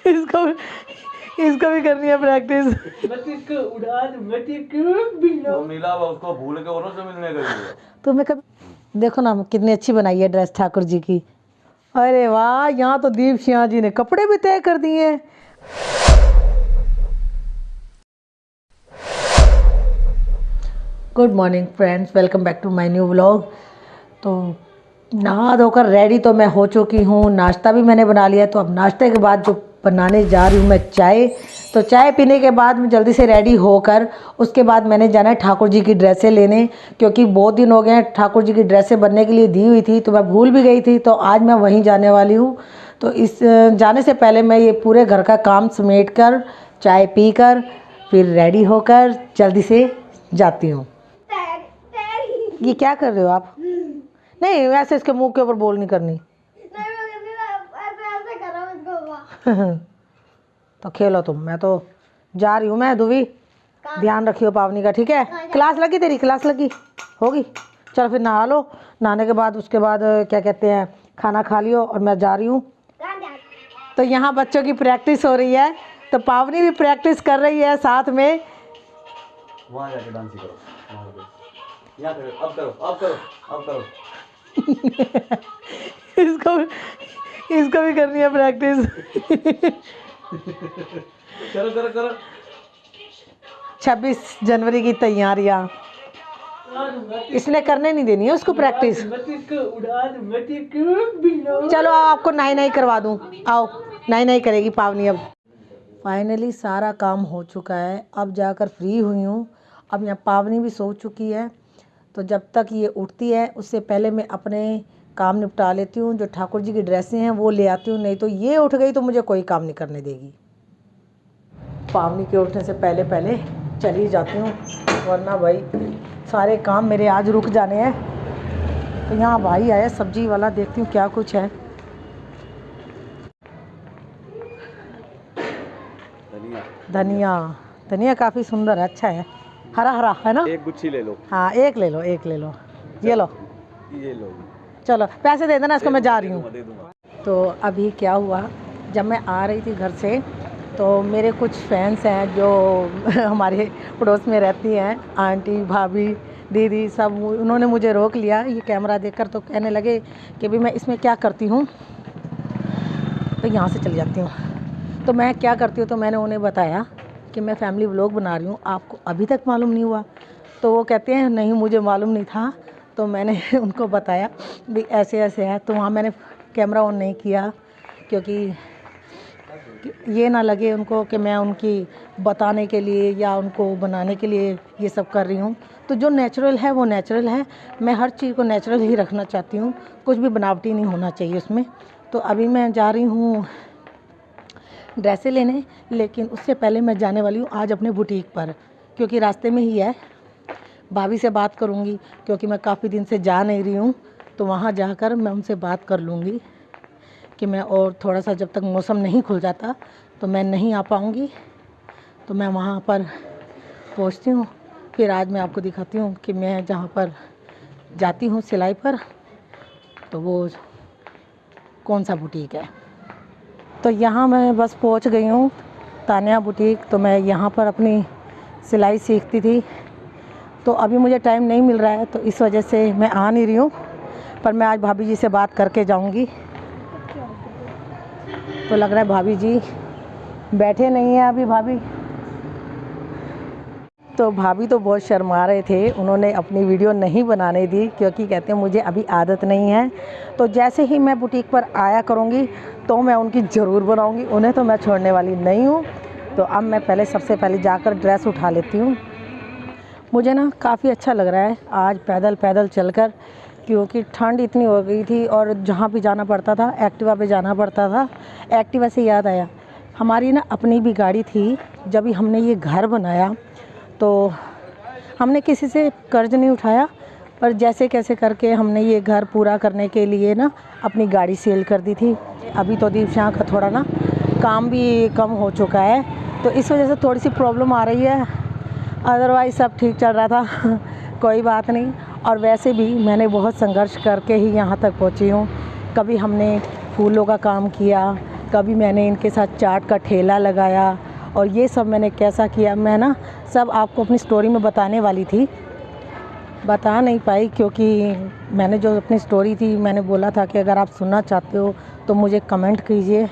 इसको इसको भी करनी है प्रैक्टिस। मिला हुआ उसको भूल के औरों से मिलने गई। तो मैं कभी देखो ना कितनी अच्छी बनाई है ड्रेस ठाकुर जी की। अरे वाह, यहाँ तो दीप सिंह जी ने कपड़े भी तय कर दिए हैं। Good morning friends, welcome back to my new vlog. तो नहा धोकर रेडी तो मैं हो चुकी हूँ, नाश्ता भी मैंने बना लिया। तो अब नाश्ते के बाद जो बनाने जा रही हूँ मैं चाय। तो चाय पीने के बाद मैं जल्दी से रेडी होकर उसके बाद मैंने जाना है ठाकुर जी की ड्रेसें लेने, क्योंकि बहुत दिन हो गए हैं ठाकुर जी की ड्रेसें बनने के लिए दी हुई थी तो मैं भूल भी गई थी। तो आज मैं वहीं जाने वाली हूँ। तो इस जाने से पहले मैं ये पूरे घर का काम समेट कर चाय पी कर फिर रेडी होकर जल्दी से जाती हूँ। ये क्या कर रहे हो आप? नहीं, वैसे इसके मुंह के ऊपर बोल नहीं करनी। तो खेलो तुम, मैं तो जा रही हूँ। मैं दुवी, ध्यान रखियो पावनी का, ठीक है? क्लास लगी तेरी? क्लास लगी होगी। चलो फिर नहा लो, नहाने के बाद उसके बाद क्या कहते हैं खाना खा लियो और मैं जा रही हूँ। तो यहाँ बच्चों की प्रैक्टिस हो रही है, तो पावनी भी प्रैक्टिस कर रही है साथ में। वहाँ जाके डांस करो, वहाँ पे। यहाँ करो, अब करो, अब करो, अब करो। इसको भी करनी है प्रैक्टिस। करो करो करो। 26 जनवरी की तैयारियां इसने करने नहीं देनी है उसको प्रैक्टिस। चलो आओ, आपको नाई नाई करवा दूं। आओ, नाई नाई करेगी पावनी। अब फाइनली सारा काम हो चुका है, अब जाकर फ्री हुई हूँ। अब यहाँ पावनी भी सो चुकी है, तो जब तक ये उठती है उससे पहले मैं अपने काम निपटा लेती हूँ। जो ठाकुर जी की ड्रेसें हैं वो ले आती हूँ, नहीं तो ये उठ गई तो मुझे कोई काम नहीं करने देगी। पावनी के उठने से पहले पहले चली जाती हूँ, वरना भाई सारे काम मेरे आज रुक जाने हैं। तो यहाँ भाई आया सब्जी वाला, देखती हूँ क्या कुछ है। धनिया धनिया काफ़ी सुंदर है, अच्छा है, हरा हरा है ना। एक गुच्छी ले लो। हाँ, एक ले लो, एक ले लो। ये लो, ये लो। चलो पैसे दे देना इसको, मैं जा रही हूँ। तो अभी क्या हुआ, जब मैं आ रही थी घर से तो मेरे कुछ फ्रेंड्स हैं जो हमारे पड़ोस में रहती हैं, आंटी भाभी दीदी सब, उन्होंने मुझे रोक लिया ये कैमरा देखकर। तो कहने लगे कि भी मैं इसमें क्या करती हूँ, तो यहाँ से चली जाती हूँ। तो मैं क्या करती हूँ, तो मैंने उन्हें बताया कि मैं फैमिली व्लॉग बना रही हूँ, आपको अभी तक मालूम नहीं हुआ? तो वो कहते हैं नहीं मुझे मालूम नहीं था। तो मैंने उनको बताया भी ऐसे ऐसे है। तो वहाँ मैंने कैमरा ऑन नहीं किया, क्योंकि ये ना लगे उनको कि मैं उनकी बताने के लिए या उनको बनाने के लिए ये सब कर रही हूँ। तो जो नेचुरल है वो नेचुरल है, मैं हर चीज़ को नेचुरल ही रखना चाहती हूँ, कुछ भी बनावटी नहीं होना चाहिए उसमें। तो अभी मैं जा रही हूँ ड्रेसें लेने, लेकिन उससे पहले मैं जाने वाली हूँ आज अपने बुटीक पर, क्योंकि रास्ते में ही है। भाभी से बात करूँगी, क्योंकि मैं काफ़ी दिन से जा नहीं रही हूँ, तो वहाँ जाकर मैं उनसे बात कर लूँगी कि मैं और थोड़ा सा, जब तक मौसम नहीं खुल जाता तो मैं नहीं आ पाऊँगी। तो मैं वहाँ पर पहुँचती हूँ, फिर आज मैं आपको दिखाती हूँ कि मैं जहाँ पर जाती हूँ सिलाई पर, तो वो कौन सा बुटीक है। तो यहाँ मैं बस पहुँच गई हूँ, तानिया बुटीक। तो मैं यहाँ पर अपनी सिलाई सीखती थी, तो अभी मुझे टाइम नहीं मिल रहा है, तो इस वजह से मैं आ नहीं रही हूँ। पर मैं आज भाभी जी से बात करके जाऊँगी। तो लग रहा है भाभी जी बैठे नहीं हैं अभी। भाभी तो बहुत शर्मा रहे थे, उन्होंने अपनी वीडियो नहीं बनाने दी, क्योंकि कहते हैं मुझे अभी आदत नहीं है। तो जैसे ही मैं बुटीक पर आया करूँगी तो मैं उनकी ज़रूर बनाऊँगी, उन्हें तो मैं छोड़ने वाली नहीं हूँ। तो अब मैं सबसे पहले जाकर ड्रेस उठा लेती हूँ। मुझे ना काफ़ी अच्छा लग रहा है आज पैदल पैदल चलकर, क्योंकि ठंड इतनी हो गई थी और जहाँ भी जाना पड़ता था एक्टिवा पे जाना पड़ता था। एक्टिवा से याद आया, हमारी ना अपनी भी गाड़ी थी। जब भी हमने ये घर बनाया तो हमने किसी से कर्ज नहीं उठाया, पर जैसे कैसे करके हमने ये घर पूरा करने के लिए ना अपनी गाड़ी सेल कर दी थी। अभी तो दीप शाह का थोड़ा ना काम भी कम हो चुका है, तो इस वजह से थोड़ी सी प्रॉब्लम आ रही है, अदरवाइज़ सब ठीक चल रहा था। कोई बात नहीं। और वैसे भी मैंने बहुत संघर्ष करके ही यहाँ तक पहुँची हूँ। कभी हमने फूलों का काम किया, कभी मैंने इनके साथ चाट का ठेला लगाया, और ये सब मैंने कैसा किया, मैं ना सब आपको अपनी स्टोरी में बताने वाली थी, बता नहीं पाई क्योंकि मैंने जो अपनी स्टोरी थी मैंने बोला था कि अगर आप सुनना चाहते हो तो मुझे कमेंट कीजिए,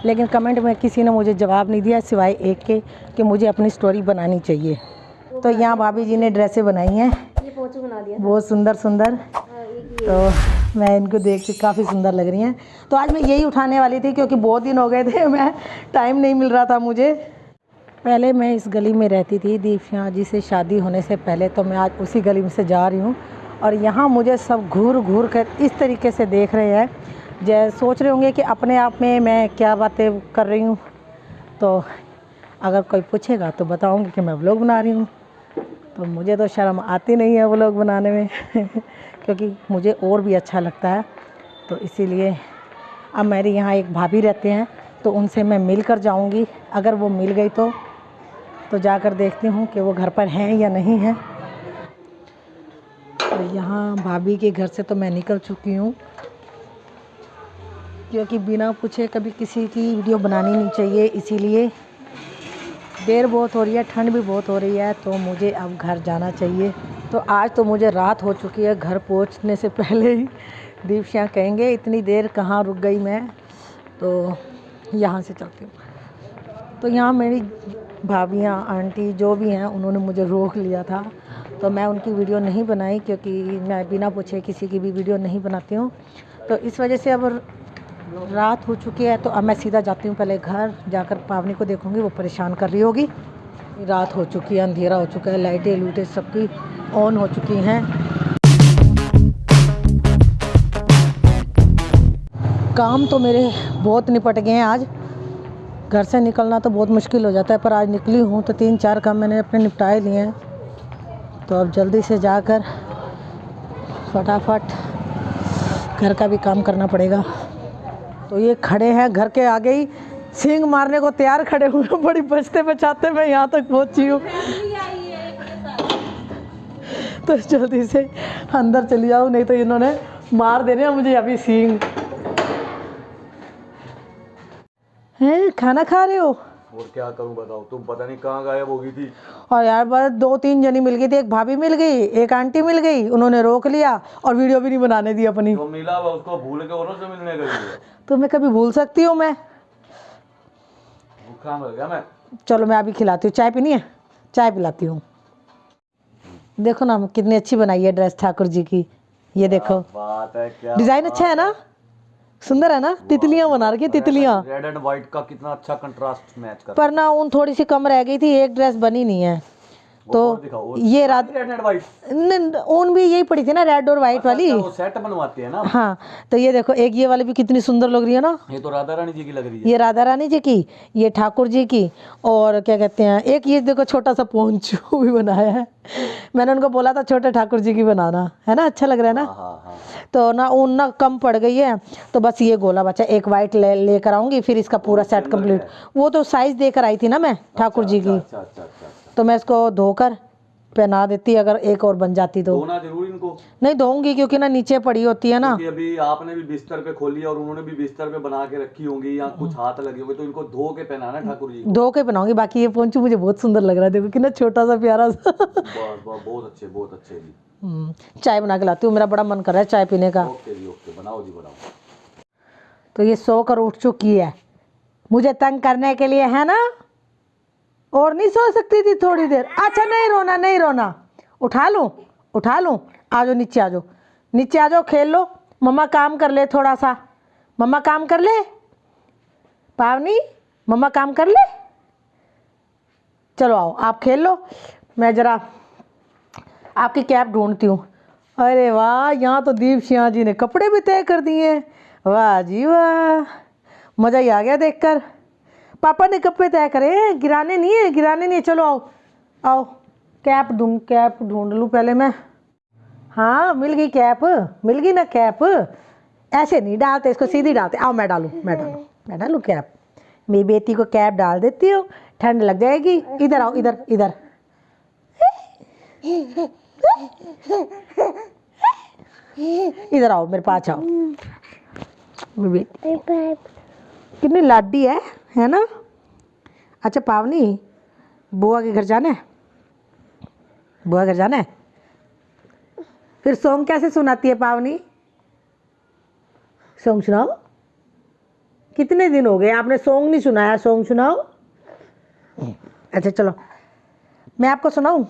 लेकिन कमेंट में किसी ने मुझे जवाब नहीं दिया सिवाय एक के कि मुझे अपनी स्टोरी बनानी चाहिए। तो यहाँ भाभी जी ने ड्रेसें बनाई हैं, ये पोंचू बना दिया बहुत सुंदर सुंदर, तो मैं इनको देख के काफ़ी सुंदर लग रही हैं। तो आज मैं यही उठाने वाली थी क्योंकि बहुत दिन हो गए थे, मैं टाइम नहीं मिल रहा था मुझे। पहले मैं इस गली में रहती थी दीपशिया जी से शादी होने से पहले, तो मैं आज उसी गली में से जा रही हूँ और यहाँ मुझे सब घूर घूर कर इस तरीके से देख रहे हैं, जैसे सोच रहे होंगे कि अपने आप में मैं क्या बातें कर रही हूँ। तो अगर कोई पूछेगा तो बताऊँगी कि मैं व्लॉग बना रही हूँ, तो मुझे तो शर्म आती नहीं है व्लॉग बनाने में क्योंकि मुझे और भी अच्छा लगता है। तो इसीलिए अब मेरे यहाँ एक भाभी रहते हैं तो उनसे मैं मिल कर जाऊँगी, अगर वो मिल गई तो जाकर देखती हूँ कि वो घर पर हैं या नहीं हैं। तो यहाँ भाभी के घर से तो मैं निकल चुकी हूँ क्योंकि बिना पूछे कभी किसी की वीडियो बनानी नहीं चाहिए, इसीलिए देर बहुत हो रही है, ठंड भी बहुत हो रही है, तो मुझे अब घर जाना चाहिए। तो आज तो मुझे रात हो चुकी है, घर पहुँचने से पहले ही दीपशिया कहेंगे इतनी देर कहाँ रुक गई मैं, तो यहाँ से चलती हूँ। तो यहाँ मेरी भाभियाँ आंटी जो भी हैं उन्होंने मुझे रोक लिया था, तो मैं उनकी वीडियो नहीं बनाई क्योंकि मैं बिना पूछे किसी की भी वीडियो नहीं बनाती हूँ। तो इस वजह से अब रात हो चुकी है, तो अब मैं सीधा जाती हूँ, पहले घर जाकर पावनी को देखूँगी, वो परेशान कर रही होगी। रात हो चुकी है, अंधेरा हो चुका है, लाइटें लूटें सबकी ऑन हो चुकी हैं। काम तो मेरे बहुत निपट गए हैं आज, घर से निकलना तो बहुत मुश्किल हो जाता है, पर आज निकली हूँ तो 3-4 काम मैंने अपने निपटाए लिए हैं। तो अब जल्दी से जाकर फटाफट घर का भी काम करना पड़ेगा। तो ये खड़े हैं घर के आगे ही, सींग मारने को तैयार खड़े हुए हैं, बड़ी बचते बचाते मैं यहाँ तक पहुँची हूँ। तो जल्दी से अंदर चली जाऊँ, नहीं तो इन्होंने मार देने हैं मुझे अभी सींग। हैं खाना खा रहे हो? और क्या करूं बताओ, तुम पता नहीं कहाँ गायब हो गई थी। और यार बस 2-3 जनी मिल गई थी, एक भाभी मिल गई, एक आंटी मिल गई, उन्होंने रोक लिया और वीडियो भी नहीं बनाने दी अपनी। तो मिला वो उसको भूल के औरों से मिलने गई। तो मैं कभी भूल सकती हूँ? मैं भूखा मर गया मैं। चलो मैं अभी खिलाती हूँ, चाय पीनी है? चाय पिलाती हूँ। देखो ना कितनी अच्छी बनाई है ड्रेस ठाकुर जी की, ये देखो बात है, क्या डिज़ाइन अच्छा है ना, सुंदर है ना, तितलियां बना रखी, तितलियां। रेड एंड व्हाइट का कितना अच्छा कंट्रास्ट मैच कर। पर ना ऊन थोड़ी सी कम रह गई थी, एक ड्रेस बनी नहीं है। तो ये रात रेड एंड व्हाइट ऊन भी यही पड़ी थी ना, रेड और व्हाइट वाली। वो सेट बनवाती है ना। हाँ, तो ये देखो एक ये वाली भी कितनी सुंदर लग रही है ना, ये तो राधा रानी जी की लग रही है। ये राधा रानी जी की, ये ठाकुर जी की, और क्या कहते हैं एक ये देखो छोटा सा पोंचू भी बनाया है। मैंने उनको बोला था छोटे ठाकुर जी की बनाना, है ना, अच्छा लग रहा है ना। हाँ। तो ना ऊन ना कम पड़ गई है, तो बस ये गोला बचा, एक वाइट लेकर आऊंगी, फिर इसका पूरा सेट कंप्लीट। वो तो साइज देकर आई थी ना मैं ठाकुर जी की, अच्छा। तो मैं इसको धोकर पहना देती, अगर एक और बन जाती तो। धोना जरूर इनको? नहीं धोऊंगी क्योंकि ना नीचे पड़ी होती है ना। क्योंकि अभी आपने भी बिस्तर पे खोली और उन्होंने भी बिस्तर पे बना के रखी होंगी, या कुछ हाथ लगे होंगे, तो इनको धो के पहनाना ठाकुर जी को। धो के पहनाऊंगी। बाकी ये पोंचू मुझे बहुत सुंदर लग रहा है, देखो कितना छोटा सा प्यारा सा। बहुत अच्छे जी। चाय बना के लाती हूँ, मेरा बड़ा मन कर रहा है चाय पीने का। ओके जी, ओके, बनाओ जी बनाओ। तो ये सोकर उठ चुकी है मुझे तंग करने के लिए, है ना, और नहीं सो सकती थी थोड़ी देर? अच्छा नहीं रोना, उठा लूँ, आ जाओ नीचे, आ जाओ, खेल लो, मम्मा काम कर ले थोड़ा सा, मम्मा काम कर ले, पावनी मम्मा काम कर ले, चलो आओ आप खेल लो, मैं ज़रा आपकी कैप ढूंढती हूँ। अरे वाह, यहाँ तो दीपशिया जी ने कपड़े भी तय कर दिए हैं, वाह जी वाह, मज़ा ही आ गया देखकर। पापा ने कपड़े तय करे, गिराने नहीं है। चलो आओ कैप ढूंढ लूँ पहले मैं। हाँ मिल गई कैप, मिल गई ना कैप। ऐसे नहीं डालते इसको, सीधी डालते। आओ मैं डालूँ कैप, मेरी बेटी को कैप डाल देती हूँ, ठंड लग जाएगी। इधर आओ, इधर इधर आओ, मेरे पास आओ। कितनी लाडी है ना। अच्छा पावनी, बुआ के घर जाना है? बुआ घर जाना है? फिर सॉन्ग कैसे सुनाती है पावनी? सॉन्ग सुनाओ। कितने दिन हो गए आपने सॉन्ग नहीं सुनाया, सॉन्ग सुनाओ। अच्छा चलो मैं आपको सुनाऊं।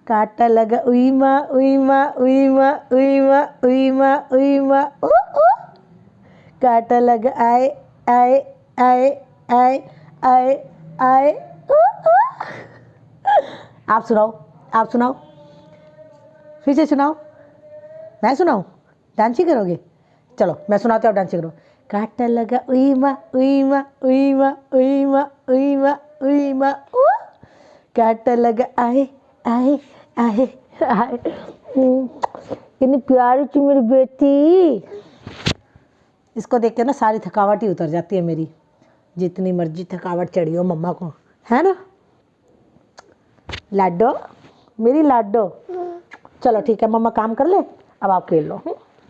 काटा लगा उई माँ उई माँ उई माँ उई माँ उई माँ उई माँ ऊ ऊ। काटा लगा आए आए आए आए आए आए ऊ ऊ। आप सुनाओ, आप सुनाओ, फिर से सुनाओ। मैं सुनाऊं? डांसिंग करोगे? चलो मैं सुनाती हूँ, आप डांसिंग करो। काटा लगा उई माँ उई माँ उई माँ उई माँ उई माँ उई माँ ऊ। काटा लगा आए आए आए आए। कितनी प्यारी थी मेरी बेटी। इसको देख के ना सारी थकावट ही उतर जाती है मेरी, जितनी मर्जी थकावट चढ़ी हो मम्मा को, है ना लाडो, मेरी लाडो। चलो ठीक है मम्मा काम कर ले, अब आप खेल लो।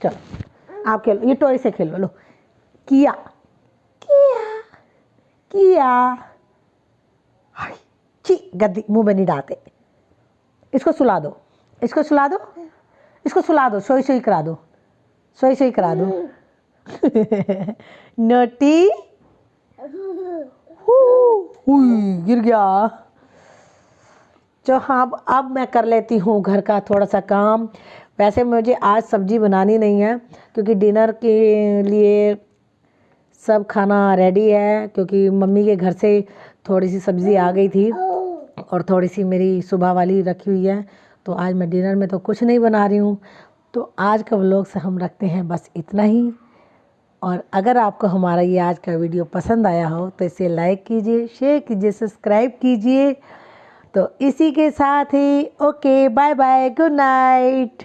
चलो आप खेलो, ये टॉय से खेलो। लो किया किया किया। हाय ची, गद्दी मुंह में नहीं डालते। इसको सुला दो, इसको सुला दो, इसको सुला दो, सोई सोई करा दो, सोई सोई करा दो। नोटी गिर गया। जो हाँ अब मैं कर लेती हूँ घर का थोड़ा सा काम। वैसे मुझे आज सब्जी बनानी नहीं है क्योंकि डिनर के लिए सब खाना रेडी है, क्योंकि मम्मी के घर से थोड़ी सी सब्ज़ी आ गई थी और थोड़ी सी मेरी सुबह वाली रखी हुई है, तो आज मैं डिनर में तो कुछ नहीं बना रही हूँ। तो आज का व्लॉग से हम रखते हैं बस इतना ही। और अगर आपको हमारा ये आज का वीडियो पसंद आया हो तो इसे लाइक कीजिए, शेयर कीजिए, सब्सक्राइब कीजिए। तो इसी के साथ ही okay bye bye, good night.